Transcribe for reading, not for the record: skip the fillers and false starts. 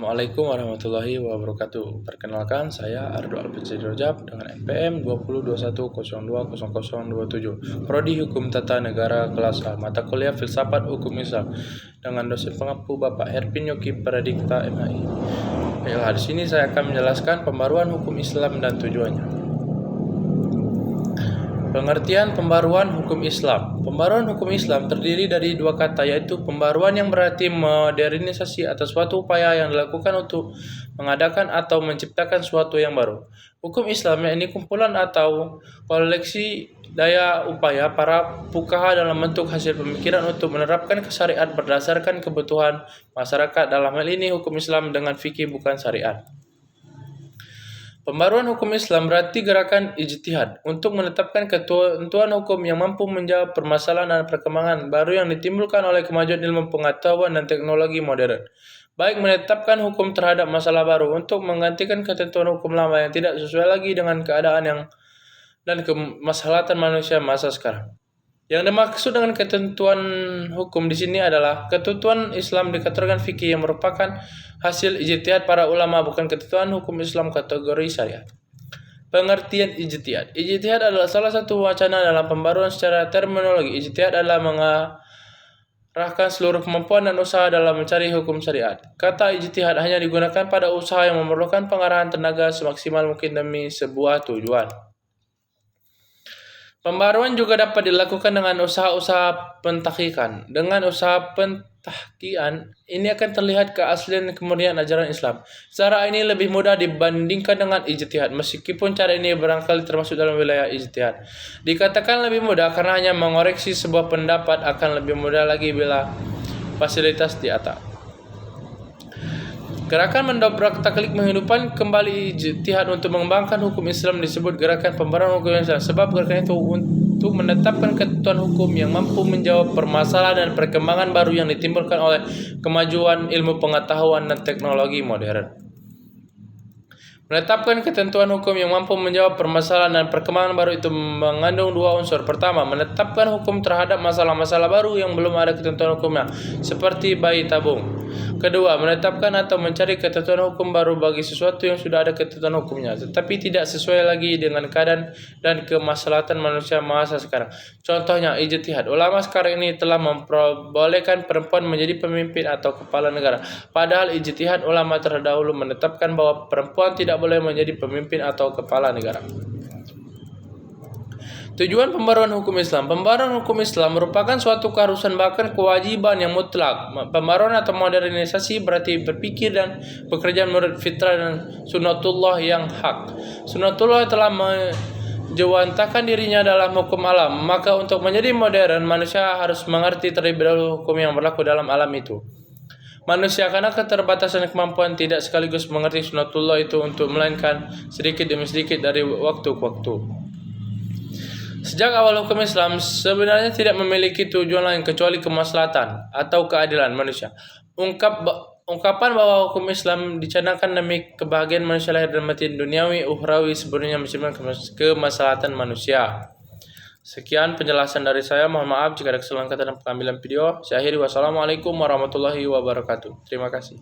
Assalamualaikum warahmatullahi wabarakatuh. Perkenalkan, saya Ardo Alfitri Rojab dengan NPM 2021020027, Prodi Hukum Tata Negara kelas A, mata kuliah Filsafat Hukum Islam, dengan dosen pengampu Bapak Herpin Yoki Pradikta MHI. Baiklah, di sini saya akan menjelaskan pembaruan hukum Islam dan tujuannya. Pengertian pembaruan hukum Islam. Pembaruan hukum Islam terdiri dari dua kata, yaitu pembaruan yang berarti modernisasi atas suatu upaya yang dilakukan untuk mengadakan atau menciptakan suatu yang baru. Hukum Islam yakni kumpulan atau koleksi daya upaya para fuqaha dalam bentuk hasil pemikiran untuk menerapkan syariat berdasarkan kebutuhan masyarakat. Dalam hal ini hukum Islam dengan fikih bukan syariat. Pembaruan hukum Islam berarti gerakan ijtihad untuk menetapkan ketentuan hukum yang mampu menjawab permasalahan dan perkembangan baru yang ditimbulkan oleh kemajuan ilmu pengetahuan dan teknologi modern. Baik menetapkan hukum terhadap masalah baru untuk menggantikan ketentuan hukum lama yang tidak sesuai lagi dengan keadaan dan kemaslahatan manusia masa sekarang. Yang dimaksud dengan ketentuan hukum di sini adalah ketentuan Islam dikategorikan fikih yang merupakan hasil ijtihad para ulama, bukan ketentuan hukum Islam kategori syariat. Pengertian ijtihad. Ijtihad adalah salah satu wacana dalam pembaruan secara terminologi. Ijtihad adalah mengarahkan seluruh kemampuan dan usaha dalam mencari hukum syariat. Kata ijtihad hanya digunakan pada usaha yang memerlukan pengarahan tenaga semaksimal mungkin demi sebuah tujuan. Pembaruan juga dapat dilakukan dengan usaha-usaha pentahqiqan. Dengan usaha pentahqiqan, ini akan terlihat keaslian dan kemurnian ajaran Islam. Cara ini lebih mudah dibandingkan dengan ijtihad, meskipun cara ini barangkali termasuk dalam wilayah ijtihad. Dikatakan lebih mudah karena hanya mengoreksi sebuah pendapat, akan lebih mudah lagi bila fasilitas di atas. Gerakan mendobrak taklid menghidupkan kembali ijtihad untuk mengembangkan hukum Islam disebut gerakan pembaruan hukum Islam, sebab gerakan itu untuk menetapkan ketentuan hukum yang mampu menjawab permasalahan dan perkembangan baru yang ditimbulkan oleh kemajuan ilmu pengetahuan dan teknologi modern. Menetapkan ketentuan hukum yang mampu menjawab permasalahan dan perkembangan baru itu mengandung dua unsur. Pertama, menetapkan hukum terhadap masalah-masalah baru yang belum ada ketentuan hukumnya, seperti bayi tabung. Kedua, menetapkan atau mencari ketentuan hukum baru bagi sesuatu yang sudah ada ketentuan hukumnya, tetapi tidak sesuai lagi dengan keadaan dan kemaslahatan manusia masa sekarang. Contohnya, ijtihad. Ulama sekarang ini telah memperbolehkan perempuan menjadi pemimpin atau kepala negara. Padahal ijtihad ulama terdahulu menetapkan bahwa perempuan tidak boleh menjadi pemimpin atau kepala negara. Tujuan pembaruan hukum Islam. Pembaruan hukum Islam merupakan suatu keharusan bahkan kewajiban yang mutlak. Pembaruan atau modernisasi berarti berpikir dan bekerja menurut fitrah dan sunnatullah yang hak. Sunnatullah telah menjawantahkan dirinya dalam hukum alam. Maka untuk menjadi modern, manusia harus mengerti terlebih dahulu hukum yang berlaku dalam alam itu. Manusia karena keterbatasan kemampuan tidak sekaligus mengerti sunnatullah itu untuk melainkan sedikit demi sedikit dari waktu ke waktu. Sejak awal hukum Islam sebenarnya tidak memiliki tujuan lain kecuali kemaslahatan atau keadilan manusia. Ungkapan bahwa hukum Islam dicanangkan demi kebahagiaan manusia lahir dan batin duniawi ukhrawi sebenarnya mencerminkan kemaslahatan manusia. Sekian penjelasan dari saya. Mohon maaf jika ada kesalahan kata dalam pengambilan video. Saya akhiri. Wassalamualaikum warahmatullahi wabarakatuh. Terima kasih.